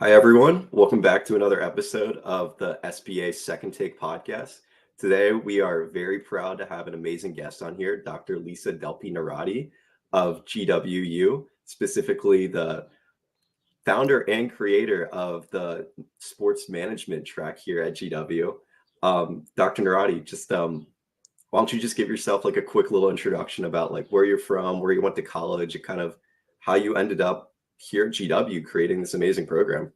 Hi, everyone. Welcome back to another episode of the SBA Second Take podcast. Today, we are very proud to have an amazing guest on here, Dr. Lisa Delpi-Narati of GWU, specifically the founder and creator of the sports management track here at GW. Dr. Narati, why don't you just give yourself like a quick little introduction about like where you're from, where you went to college, and kind of how you ended up here at GW creating this amazing program.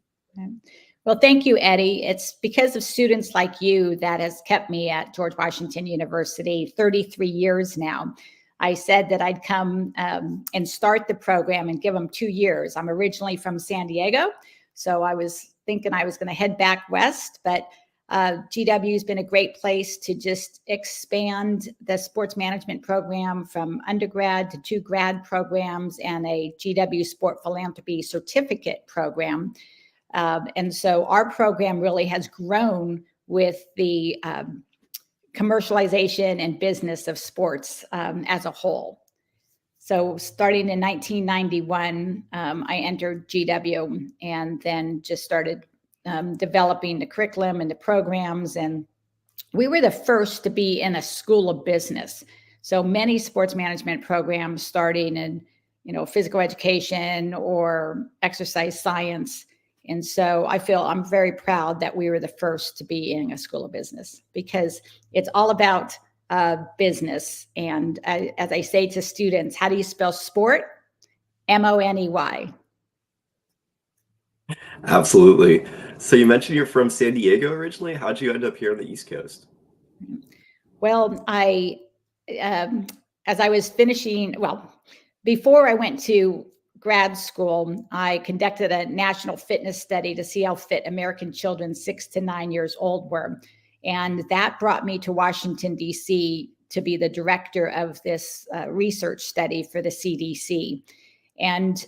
Well, thank you, Eddie. It's because of students like you that has kept me at George Washington University 33 years now. I said that I'd come and start the program and give them 2 years. I'm originally from San Diego, so I was thinking I was going to head back west, but GW has been a great place to just expand the sports management program from undergrad to 2 grad programs and a GW Sport Philanthropy certificate program. And so our program really has grown with the commercialization and business of sports as a whole. So starting in 1991, I entered GW and then just started developing the curriculum and the programs. And we were the first to be in a school of business. So many sports management programs starting in, physical education or exercise science. And so I feel I'm very proud that we were the first to be in a school of business because it's all about business. And as I say to students, how do you spell sport? M-O-N-E-Y. Absolutely. So you mentioned you're from San Diego originally. How'd you end up here on the East Coast? Well, as I was finishing, before I went to grad school, I conducted a national fitness study to see how fit American children 6 to 9 years old were. And that brought me to Washington, D.C. to be the director of this research study for the CDC. And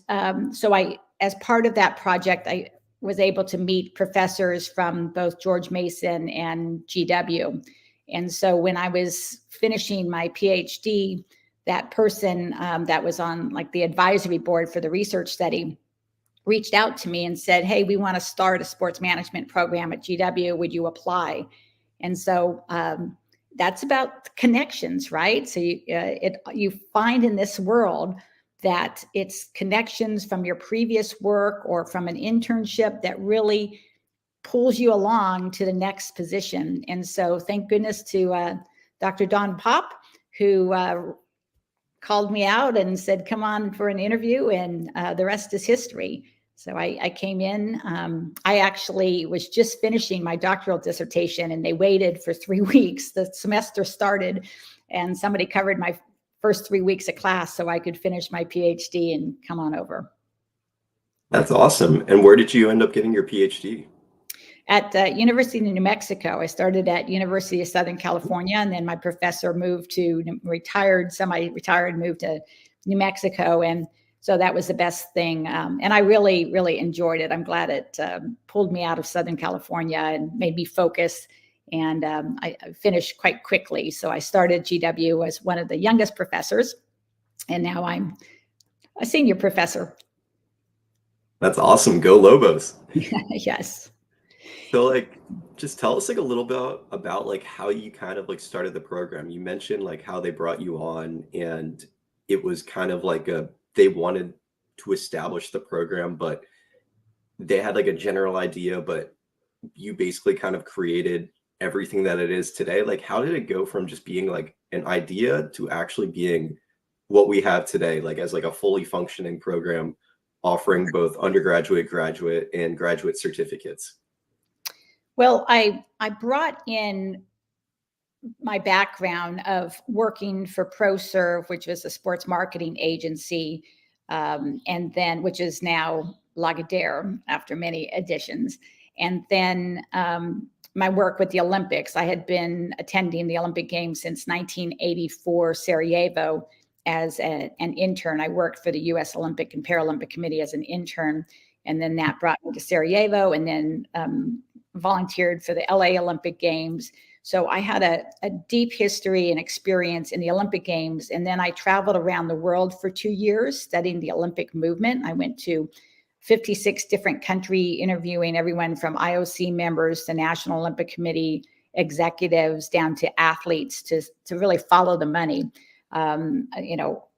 so as part of that project, I was able to meet professors from both George Mason and GW. And so when I was finishing my PhD, that person that was on like the advisory board for the research study reached out to me and said, "Hey, we want to start a sports management program at GW. Would you apply?" And so that's about connections, right? So you find in this world that it's connections from your previous work or from an internship that really pulls you along to the next position. And so thank goodness to Dr. Don Pop, who called me out and said, "Come on for an interview," and the rest is history. So I came in. I actually was just finishing my doctoral dissertation and they waited for 3 weeks. The semester started and somebody covered my first 3 weeks of class so I could finish my PhD and come on over. That's awesome. And where did you end up getting your PhD? At University of New Mexico. I started at University of Southern California, and then my professor moved to semi-retired, moved to New Mexico. And so that was the best thing. And I really, really enjoyed it. I'm glad it pulled me out of Southern California and made me focus. And I finished quite quickly. So I started GW as one of the youngest professors, and now I'm a senior professor. That's awesome. Go Lobos. Yes. So like, just tell us like a little bit about like how you kind of like started the program. You mentioned like how they brought you on and it was kind of like they wanted to establish the program, but they had like a general idea, but you basically kind of created everything that it is today. Like, how did it go from just being like an idea to actually being what we have today, like as like a fully functioning program offering both undergraduate, graduate, and graduate certificates? Well, I brought in my background of working for ProServe, which was a sports marketing agency, and then which is now Lagardère after many additions. And then my work with the Olympics. I had been attending the Olympic Games since 1984 Sarajevo as an intern. I worked for the U.S. Olympic and Paralympic Committee as an intern, and then that brought me to Sarajevo, and then volunteered for the LA Olympic Games. So I had a deep history and experience in the Olympic Games. And then I traveled around the world for 2 years studying the Olympic movement. I went to 56 different country interviewing everyone from IOC members to National Olympic Committee executives down to athletes to really follow the money.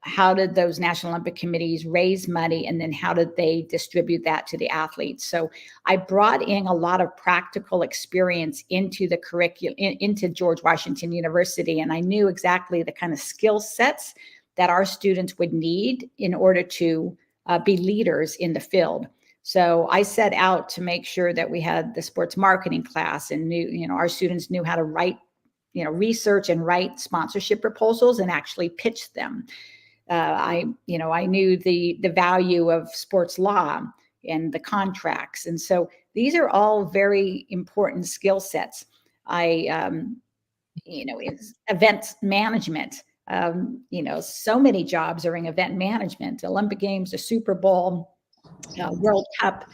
How did those National Olympic Committees raise money, and then how did they distribute that to the athletes? So I brought in a lot of practical experience into the curriculum, into George Washington University, and I knew exactly the kind of skill sets that our students would need in order to be leaders in the field. So I set out to make sure that we had the sports marketing class and our students knew how to write, research and write sponsorship proposals and actually pitch them. I knew the value of sports law and the contracts. And so these are all very important skill sets. It's event management. So many jobs are in event management, Olympic Games, the Super Bowl, World Cup,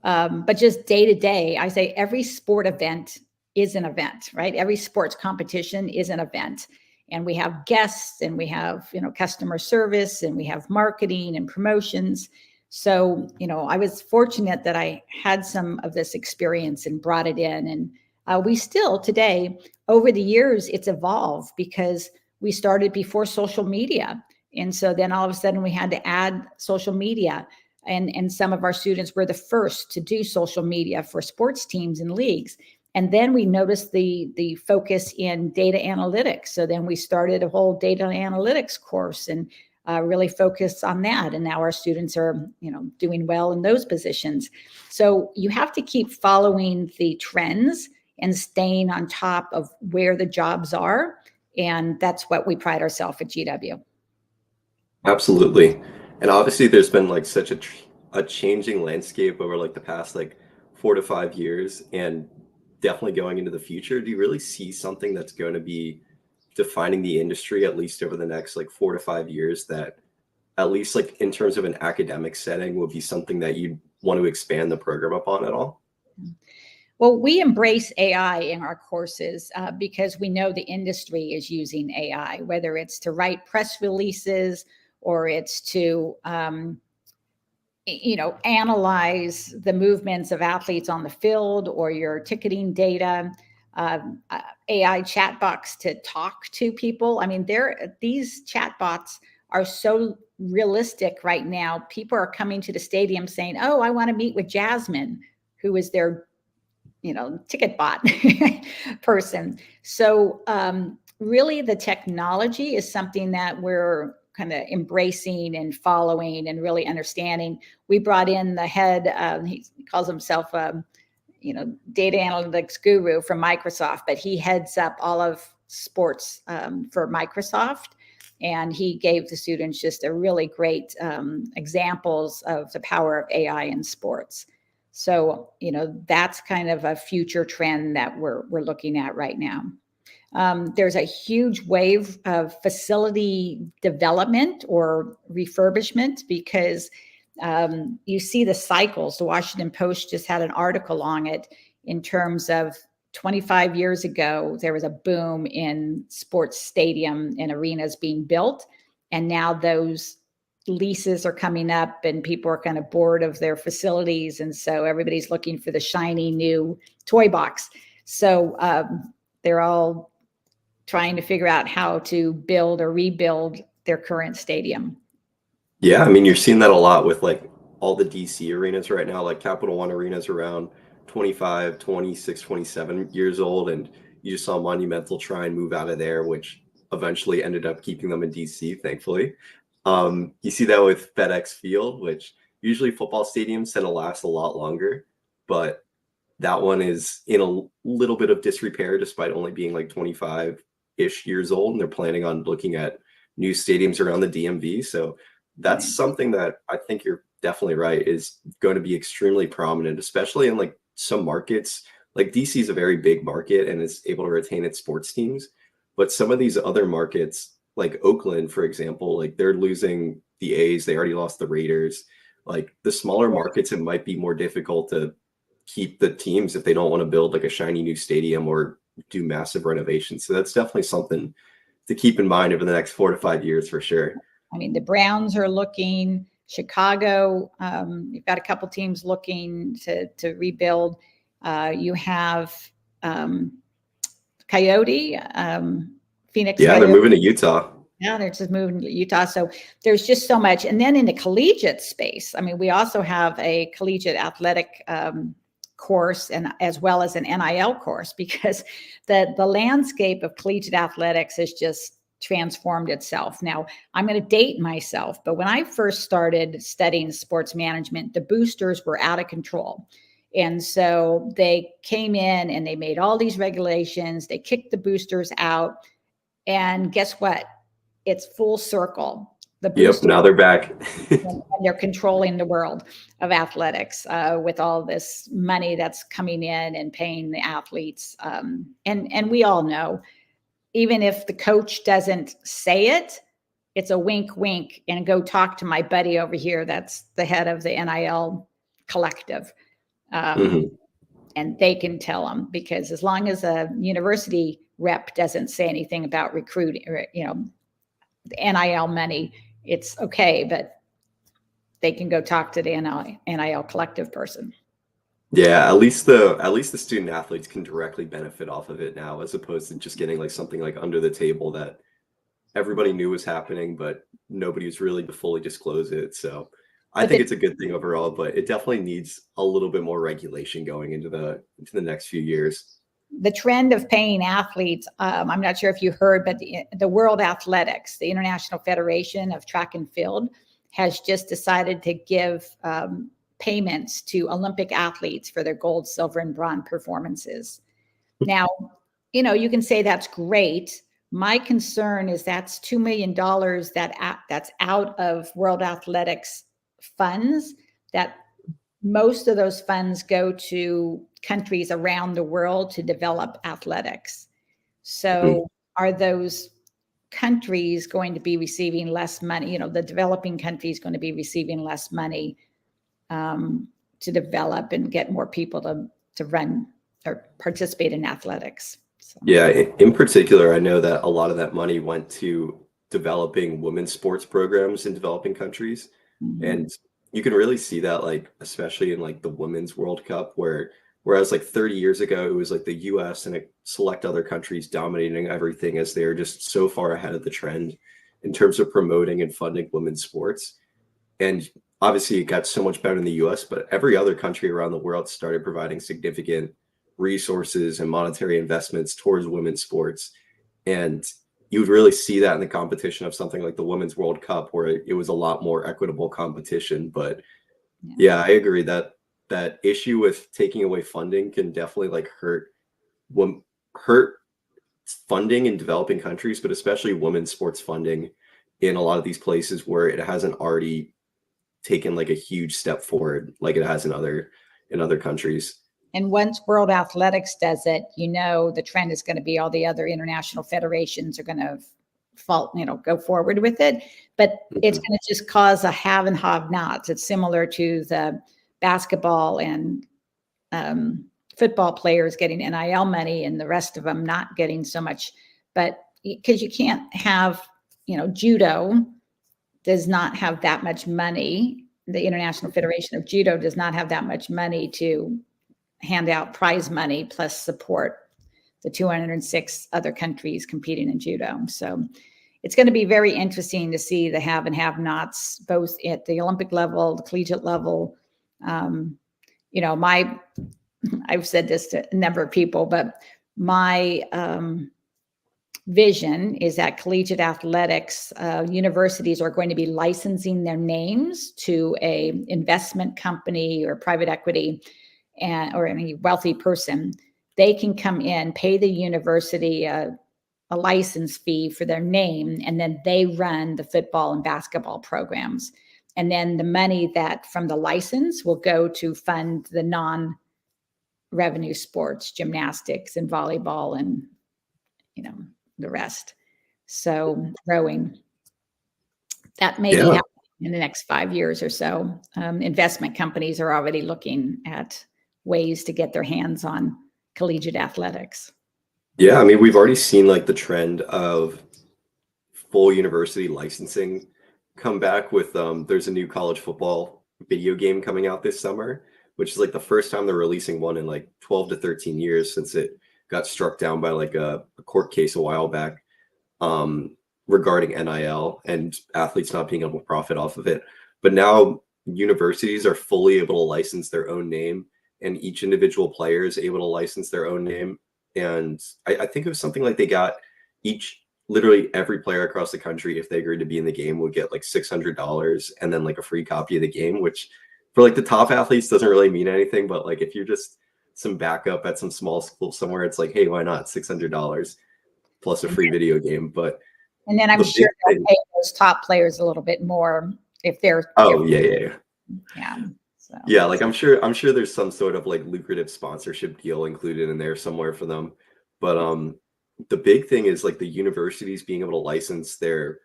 but just day to day, I say every sport event is an event, right? Every sports competition is an event. And we have guests and we have, customer service and we have marketing and promotions. So, I was fortunate that I had some of this experience and brought it in. And we still today, over the years, it's evolved because we started before social media. And so then all of a sudden we had to add social media. And some of our students were the first to do social media for sports teams and leagues. And then we noticed the focus in data analytics. So then we started a whole data analytics course and really focused on that. And now our students are, doing well in those positions. So you have to keep following the trends and staying on top of where the jobs are. And that's what we pride ourselves at GW. Absolutely. And obviously there's been like such a changing landscape over like the past like 4 to 5 years, and definitely going into the future. Do you really see something that's going to be defining the industry, at least over the next like 4 to 5 years, that at least like in terms of an academic setting would be something that you'd want to expand the program upon at all? Well, we embrace AI in our courses because we know the industry is using AI, whether it's to write press releases or it's to, analyze the movements of athletes on the field or your ticketing data, AI chatbots to talk to people. I mean, these chatbots are so realistic right now. People are coming to the stadium saying, "Oh, I want to meet with Jasmine," who is their ticket bot person. So really the technology is something that we're kind of embracing and following and really understanding. We brought in the head, he calls himself data analytics guru from Microsoft, but he heads up all of sports for Microsoft. And he gave the students just a really great examples of the power of AI in sports. So, that's kind of a future trend that we're looking at right now. There's a huge wave of facility development or refurbishment because you see the cycles. The Washington Post just had an article on it in terms of 25 years ago, there was a boom in sports stadium and arenas being built. And now those leases are coming up and people are kind of bored of their facilities. And so everybody's looking for the shiny new toy box. So they're all trying to figure out how to build or rebuild their current stadium. Yeah, I mean, you're seeing that a lot with like all the DC arenas right now. Like Capital One Arena's around 25, 26, 27 years old, and you just saw Monumental try and move out of there, which eventually ended up keeping them in DC, thankfully. You see that with FedEx Field, which usually football stadiums tend to last a lot longer, but that one is in a little bit of disrepair despite only being like 25-ish years old, and they're planning on looking at new stadiums around the DMV. So that's something that I think you're definitely right is going to be extremely prominent, especially in like some markets. Like DC is a very big market and is able to retain its sports teams, but some of these other markets, like Oakland, for example, like they're losing the A's. They already lost the Raiders. Like the smaller markets, it might be more difficult to keep the teams if they don't want to build like a shiny new stadium or do massive renovations. So that's definitely something to keep in mind over the next 4 to 5 years for sure. I mean, the Browns are looking, Chicago, you've got a couple teams looking to rebuild. You have Coyote, Phoenix Yeah, they're Coyote. moving to Utah. Yeah, they're just moving to Utah. So there's just so much. And then in the collegiate space, I mean, we also have a collegiate athletic course, and as well as an NIL course, because the landscape of collegiate athletics has just transformed itself. Now, I'm going to date myself, but when I first started studying sports management, the boosters were out of control. And so they came in and they made all these regulations. They kicked the boosters out. And guess what? It's full circle. The Yep, boosters, now they're back. and they're controlling the world of athletics with all this money that's coming in and paying the athletes. And we all know, even if the coach doesn't say it, it's a wink, wink, and go talk to my buddy over here. That's the head of the NIL collective. Mhm. And they can tell them, because as long as a university rep doesn't say anything about recruiting, or, the NIL money, it's okay, but they can go talk to the NIL collective person. Yeah, at least the student athletes can directly benefit off of it now, as opposed to just getting like something like under the table that everybody knew was happening, but nobody was really to fully disclose it. So I But think it's a good thing overall, but it definitely needs a little bit more regulation going into the next few years. the trend of paying athletes, I'm not sure if you heard, but the World Athletics, the International Federation of Track and Field, has just decided to give payments to Olympic athletes for their gold, silver, and bronze performances. Now, you can say that's great. My concern is that's $2 million that's out of World Athletics funds, that most of those funds go to countries around the world to develop athletics. Mhm. So are those countries going to be receiving less money? The developing countries going to be receiving less money to develop and get more people to run or participate in athletics. So. Yeah, in particular, I know that a lot of that money went to developing women's sports programs in developing countries. Mhm. And you can really see that, like, especially in like the Women's World Cup, whereas like 30 years ago, it was like the US and select other countries dominating everything, as they are just so far ahead of the trend in terms of promoting and funding women's sports. And obviously, it got so much better in the US, but every other country around the world started providing significant resources and monetary investments towards women's sports. And you would really see that in the competition of something like the Women's World Cup, where it was a lot more equitable competition. But Yeah. yeah, I agree that that issue with taking away funding can definitely like hurt funding in developing countries, but especially women's sports funding in a lot of these places where it hasn't already taken like a huge step forward like it has in other countries. And once World Athletics does it, the trend is going to be all the other international federations are going to go forward with it. But it's Mhm. going to just cause a have and have nots. It's similar to the basketball and football players getting NIL money and the rest of them not getting so much. But because you can't have, judo does not have that much money. The International Federation of Judo does not have that much money to hand out prize money plus support the 206 other countries competing in judo. So it's going to be very interesting to see the have and have nots, both at the Olympic level, the collegiate level. I've said this to a number of people, but my vision is that collegiate athletics universities are going to be licensing their names to a investment company or private equity, or any wealthy person. They can come in, pay the university a license fee for their name, and then they run the football and basketball programs. And then the money that from the license will go to fund the non-revenue sports, gymnastics and volleyball, and the rest. So rowing, that may be Yeah. happening in the next 5 years or so. Investment companies are already looking at ways to get their hands on collegiate athletics. Yeah, I mean, we've already seen like the trend of full university licensing come back with there's a new college football video game coming out this summer, which is like the first time they're releasing one in like 12 to 13 years since it got struck down by like a court case a while back um, regarding NIL and athletes not being able to profit off of it. But now universities are fully able to license their own name, and each individual player is able to license their own name. And I think it was something like they got each, literally every player across the country, if they agreed to be in the game, would get like $600 and then like a free copy of the game, which for like the top athletes doesn't really mean anything. But like if you're just some backup at some small school somewhere, it's like, hey, why not $600 plus a free video game? But And then I'm the sure big they'll thing, pay those top players a little bit more if they're, oh yeah. yeah. So, Yeah, like I'm sure there's some sort of like lucrative sponsorship deal included in there somewhere for them. But the big thing is like the universities being able to license their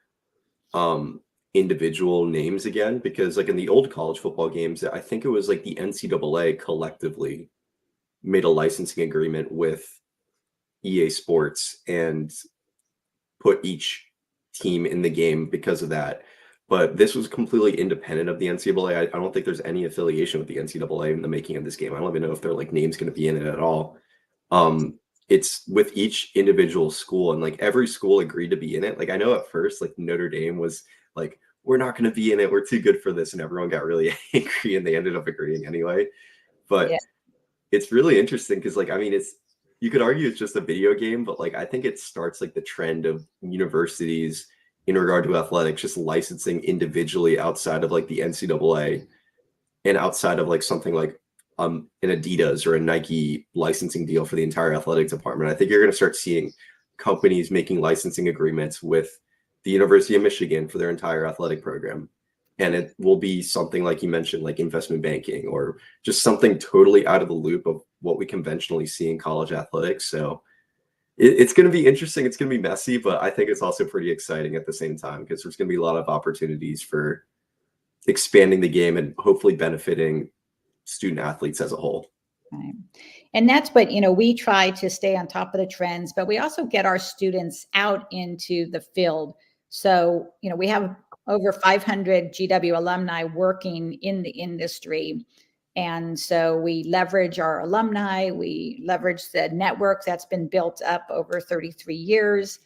um individual names again, because like in the old college football games, I think it was like the NCAA collectively made a licensing agreement with EA Sports and put each team in the game because of that. But this was completely independent of the NCAA. I don't think there's any affiliation with the NCAA in the making of this game. I don't even know if their like name's going to be in it at all. It's with each individual school, and like every school agreed to be in it. Like I know at first, like Notre Dame was like, "We're not going to be in it. We're too good for this," and everyone got really angry, and they ended up agreeing anyway. yeah. But it's really interesting because like I mean it's you could argue it's just a video game, but like I think it starts like the trend of universities in regard to athletics just licensing individually outside of like the NCAA and outside of like something like an Adidas or a Nike licensing deal for the entire athletic department. I think you're going to start seeing companies making licensing agreements with the University of Michigan for their entire athletic program. And it will be something like you mentioned, like investment banking or just something totally out of the loop of what we conventionally see in college athletics. So it's going to be interesting. It's going to be messy, but I think it's also pretty exciting at the same time because there's going to be a lot of opportunities for expanding the game and hopefully benefiting student athletes as a whole. Right. And that's what, we try to stay on top of the trends, but we also get our students out into the field. So, we have over 500 GW alumni working in the industry. And so we leverage our alumni, we leverage the network that's been built up over 33 years.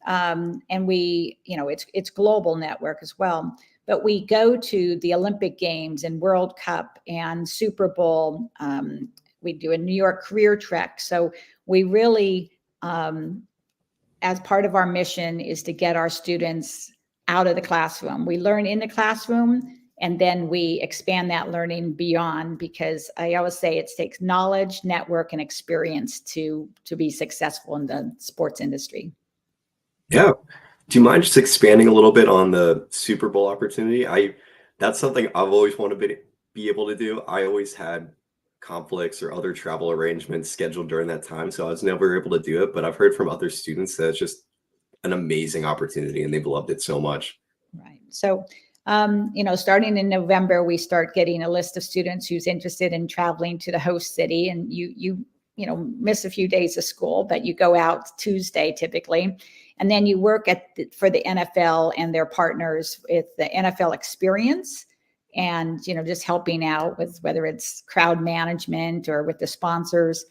And it's global network as well. But we go to the Olympic Games and World Cup and Super Bowl. We do a New York career trek. So we really, as part of our mission, is to get our students out of the classroom. We learn in the classroom, and then we expand that learning beyond, because I always say it takes knowledge, network, and experience to be successful in the sports industry. Yeah. Do you mind just expanding a little bit on the Super Bowl opportunity? That's something I've always wanted to be able to do. I always had conflicts or other travel arrangements scheduled during that time, so I was never able to do it. But I've heard from other students that it's just an amazing opportunity and they've loved it so much. Right. So, starting in November, we start getting a list of students who's interested in traveling to the host city, and you miss a few days of school, but you go out Tuesday typically, and then you work for the NFL and their partners with the NFL experience, and just helping out with whether it's crowd management or with the sponsors,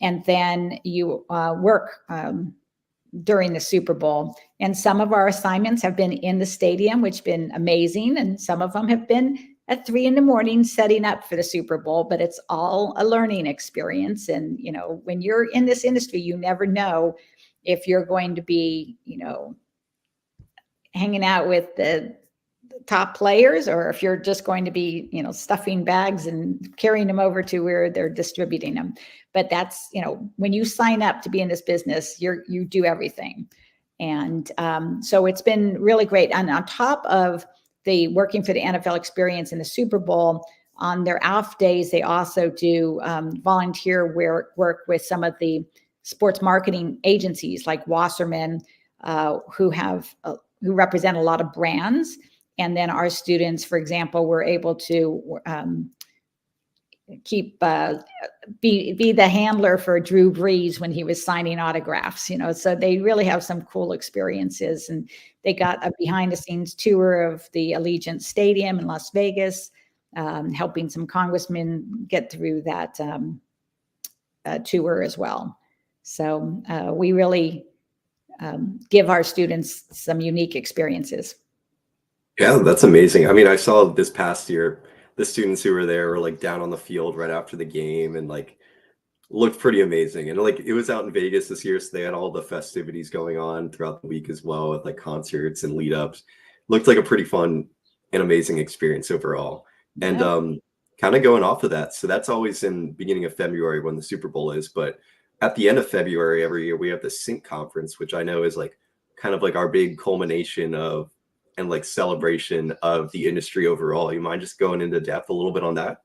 and then you work during the Super Bowl. And some of our assignments have been in the stadium, which has been amazing. And some of them have been at 3 a.m. setting up for the Super Bowl, but it's all a learning experience. And, when you're in this industry, you never know if you're going to be, hanging out with the top players, or if you're just going to be, stuffing bags and carrying them over to where they're distributing them. But that's, when you sign up to be in this business, you do everything. And so it's been really great. And on top of the working for the NFL experience in the Super Bowl, on their off days, they also do volunteer work with some of the sports marketing agencies like Wasserman, who represent a lot of brands. And then our students, for example, were able to keep be the handler for Drew Brees when he was signing autographs, you know. So they really have some cool experiences, and they got a behind the scenes tour of the Allegiant Stadium in Las Vegas, helping some congressmen get through that tour as well. So we really give our students some unique experiences. Yeah, that's amazing. I mean, I saw this past year, the students who were there were like down on the field right after the game and like looked pretty amazing. And like it was out in Vegas this year, so they had all the festivities going on throughout the week as well with like concerts and lead ups. Looked like a pretty fun and amazing experience overall. And Yeah. kind of going off of that, so that's always in beginning of February when the Super Bowl is, but at the end of February every year we have the Sync conference, which I know is like kind of like our big culmination of and like celebration of the industry overall. You mind just going into depth a little bit on that?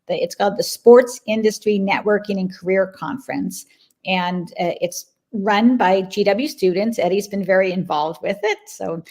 It's called the Sports Industry Networking and Career Conference, and it's run by GW students. Eddie's been very involved with it. So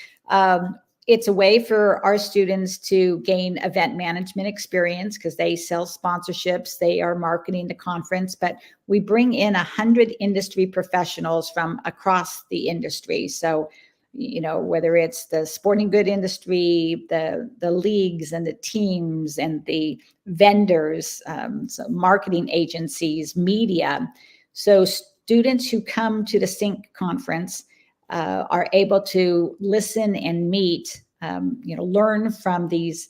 it's a way for our students to gain event management experience because they sell sponsorships, they are marketing the conference, but we bring in 100 industry professionals from across the industry. So, you know, whether it's the sporting good industry, the leagues and the teams and the vendors, so marketing agencies, media. So students who come to the Sync conference are able to listen and meet, you know, learn from these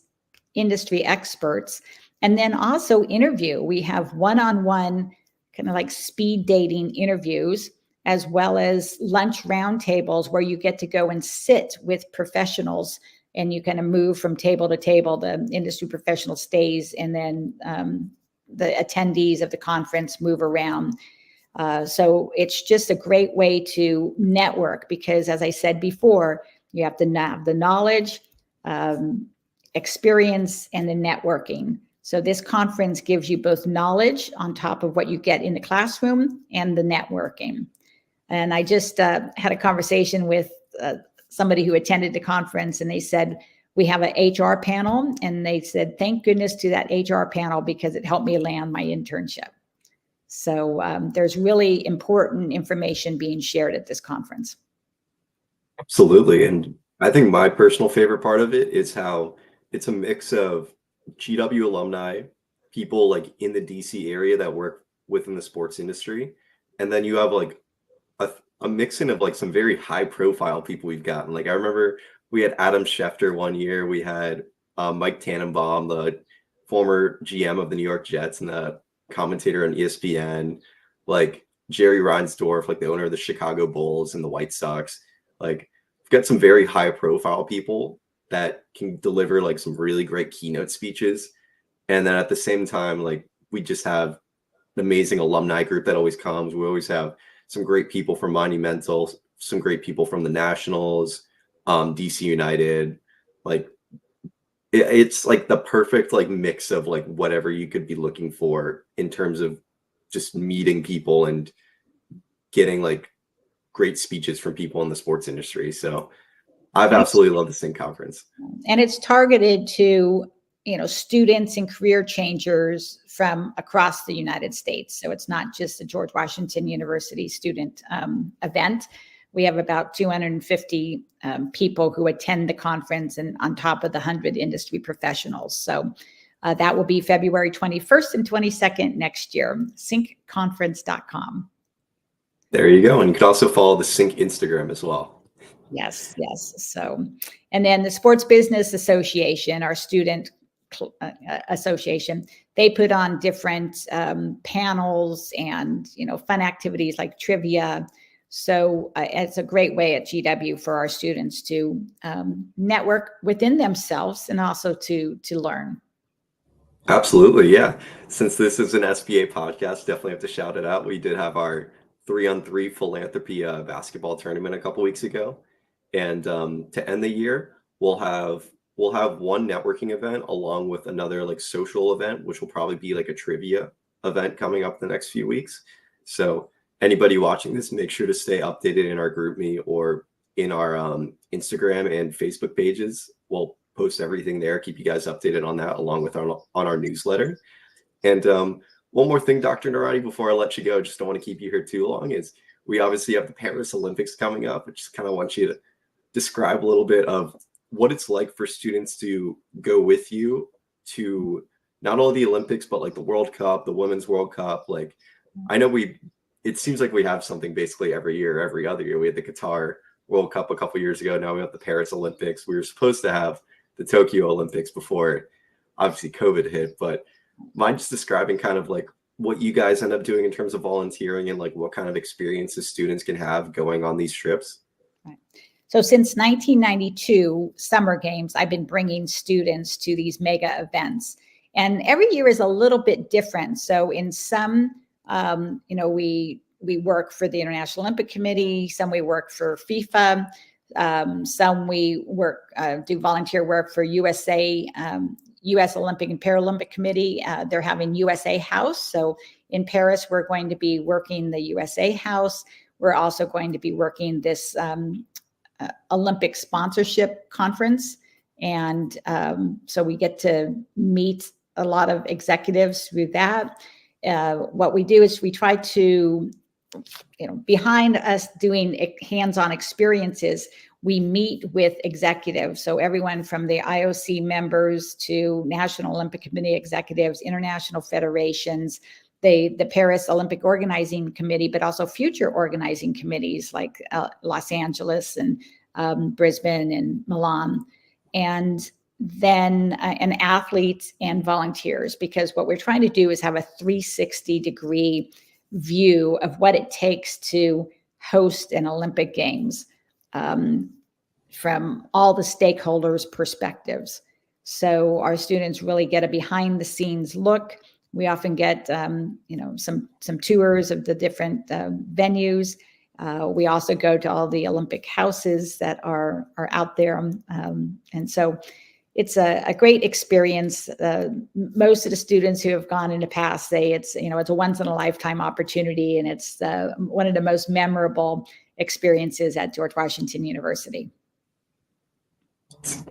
industry experts, and then also interview. We have one-on-one kind of like speed dating interviews, as well as lunch roundtables where you get to go and sit with professionals and you kind of move from table to table. The industry professional stays, and then the attendees of the conference move around. So it's just a great way to network because, as I said before, you have to have the knowledge, experience, and the networking. So this conference gives you both knowledge on top of what you get in the classroom and the networking. And I just had a conversation with somebody who attended the conference, and they said, we have an HR panel, and they said, thank goodness to that HR panel because it helped me land my internship. So there's really important information being shared at this conference. Absolutely. And I think my personal favorite part of it is how it's a mix of GW alumni, people like in the DC area that work within the sports industry. And then you have like a mixing of like some very high profile people we've gotten. Like I remember we had Adam Schefter one year. We had Mike Tannenbaum, the former GM of the New York Jets and the commentator on ESPN, like Jerry Reinsdorf, like the owner of the Chicago Bulls and the White Sox. Like we've got some very high profile people that can deliver like some really great keynote speeches. And then at the same time, like we just have an amazing alumni group that always comes. We always have some great people from Monumental, some great people from the Nationals, DC United. Like it's like the perfect like mix of like whatever you could be looking for in terms of just meeting people and getting like great speeches from people in the sports industry. So I've absolutely loved the Sync conference. And it's targeted to, you know, students and career changers from across the United States. So it's not just a George Washington University student event. We have about 250 people who attend the conference, and on top of the 100 industry professionals. So that will be February 21st and 22nd next year, syncconference.com. There you go. And you could also follow the Sync Instagram as well. Yes, yes. So, and then the Sports Business Association, our student association, they put on different panels and, you know, fun activities like trivia. So it's a great way at GW for our students to network within themselves and also to learn. Absolutely. Yeah. Since this is an SBA podcast, definitely have to shout it out. We did have our 3-on-3 philanthropy basketball tournament a couple weeks ago. And to end the year, we'll have one networking event along with another like social event, which will probably be like a trivia event coming up the next few weeks. So anybody watching this, make sure to stay updated in our group me or in our Instagram and Facebook pages. We'll post everything there, keep you guys updated on that along with on our newsletter. And one more thing, Dr. Narati, before I let you go, just don't want to keep you here too long, is we obviously have the Paris Olympics coming up. I just kind of want you to describe a little bit of what it's like for students to go with you to not only the Olympics, but like the World Cup, the Women's World Cup. Like, I know it seems like we have something basically every year, every other year. We had the Qatar World Cup a couple years ago. Now we have the Paris Olympics. We were supposed to have the Tokyo Olympics before obviously COVID hit, but mind just describing kind of like what you guys end up doing in terms of volunteering and like what kind of experiences students can have going on these trips? Right. So since 1992 Summer Games, I've been bringing students to these mega events. And every year is a little bit different. So in some, we work for the International Olympic Committee, some we work for FIFA, some we work, do volunteer work for USA, U.S. Olympic and Paralympic Committee. They're having USA House. So in Paris, we're going to be working the USA House. We're also going to be working this Olympic sponsorship conference. And so we get to meet a lot of executives through that. What we do is we try to, behind us doing hands-on experiences, we meet with executives. So everyone from the IOC members to National Olympic Committee executives, international federations, the Paris Olympic Organizing Committee, but also future organizing committees like Los Angeles and Brisbane and Milan. And then and athletes and volunteers, because what we're trying to do is have a 360-degree view of what it takes to host an Olympic Games from all the stakeholders' perspectives. So our students really get a behind-the-scenes look. We often get, some tours of the different venues. We also go to all the Olympic houses that are out there, and so it's a great experience. Most of the students who have gone in the past say it's a once in a lifetime opportunity, and it's one of the most memorable experiences at George Washington University.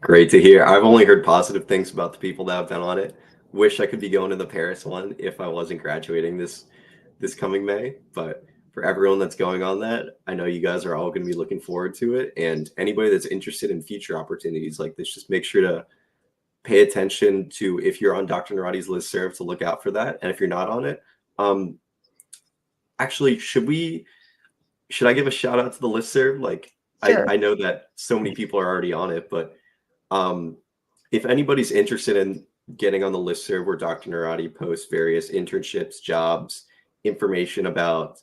Great to hear. I've only heard positive things about the people that have been on it. Wish I could be going to the Paris one if I wasn't graduating this coming May. But for everyone that's going on that, I know you guys are all going to be looking forward to it. And anybody that's interested in future opportunities like this, just make sure to pay attention to, if you're on Dr. Narati's listserv, to look out for that. And if you're not on it, actually, should I give a shout out to the listserv? Like, Sure. I know that so many people are already on it, but if anybody's interested in getting on the listserv where Dr. Narati posts various internships, jobs, information about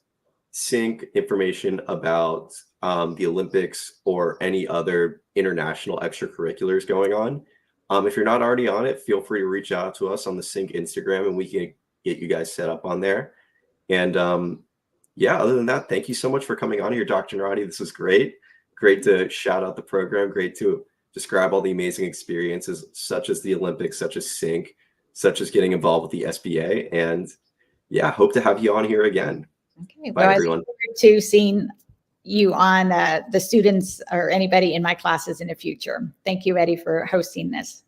sync, information about the Olympics or any other international extracurriculars going on. If you're not already on it, feel free to reach out to us on the Sync Instagram and we can get you guys set up on there. And yeah, other than that, thank you so much for coming on here, Dr. Narati. This was great. Great to shout out the program. Great to describe all the amazing experiences, such as the Olympics, such as Sync, such as getting involved with the SBA. And yeah, hope to have you on here again. Okay. Bye, Well, everyone. I look forward to seeing you on the students or anybody in my classes in the future. Thank you, Eddie, for hosting this.